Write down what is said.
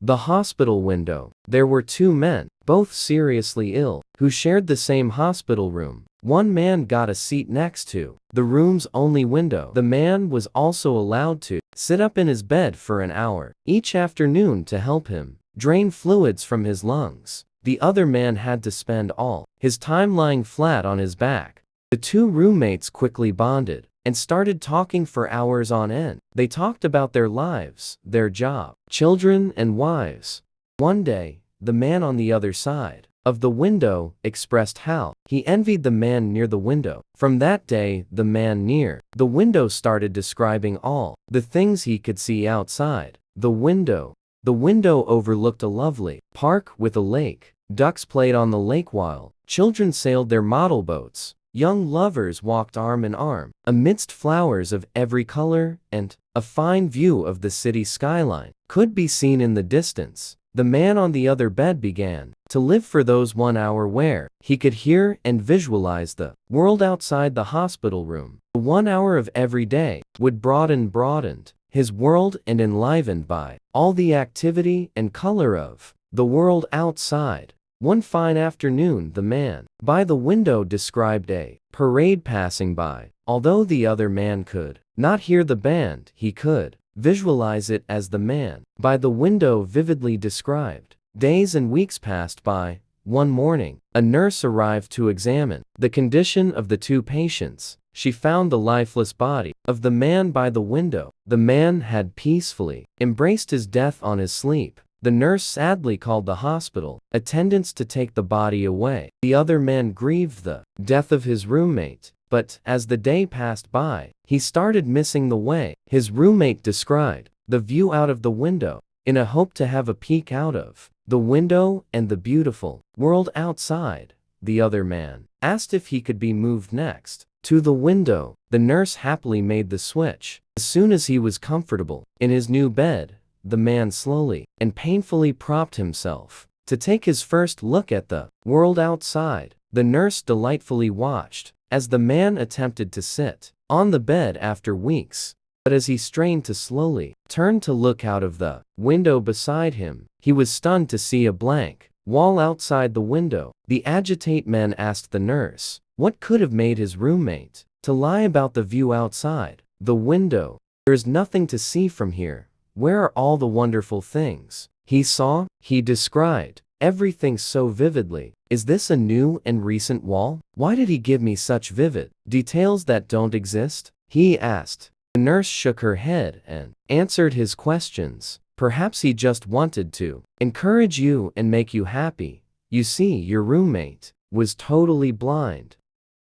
The hospital window. There were two men, both seriously ill, who shared the same hospital room. One man got a seat next to the room's only window. The man was also allowed to sit up in his bed for an hour each afternoon to help him drain fluids from his lungs. The other man had to spend all his time lying flat on his back. The two roommates quickly bonded and started talking for hours on end. They talked about their lives, their job, children, and wives. One day, the man on the other side of the window expressed how he envied the man near the window. From that day, the man near the window started describing all the things he could see outside the window. The window overlooked a lovely park with a lake. Ducks played on the lake while children sailed their model boats. Young lovers walked arm in arm amidst flowers of every color, and a fine view of the city skyline could be seen in the distance. The man on the other bed began to live for those 1 hour where he could hear and visualize the world outside the hospital room. The 1 hour of every day would broadened his world and enlivened by all the activity and color of the world outside. One fine afternoon, the man by the window described a parade passing by. Although the other man could not hear the band, he could visualize it as the man by the window vividly described. Days and weeks passed by. One morning, a nurse arrived to examine the condition of the two patients. She found the lifeless body of the man by the window. The man had peacefully embraced his death on his sleep. The nurse sadly called the hospital attendants to take the body away. The other man grieved the death of his roommate, but as the day passed by, he started missing the way his roommate described the view out of the window. In a hope to have a peek out of the window and the beautiful world outside, the other man asked if he could be moved next to the window. The nurse happily made the switch. As soon as he was comfortable in his new bed, the man slowly and painfully propped himself to take his first look at the world outside. The nurse delightfully watched as the man attempted to sit on the bed after weeks. But as he strained to slowly turn to look out of the window beside him, he was stunned to see a blank wall outside the window. The agitated man asked the nurse what could have made his roommate to lie about the view outside the window. "There's nothing to see from here. Where are all the wonderful things he saw?" he described everything so vividly. "Is this a new and recent wall? Why did he give me such vivid details that don't exist?" he asked. The nurse shook her head and answered his questions. "Perhaps he just wanted to encourage you and make you happy. You see, your roommate was totally blind.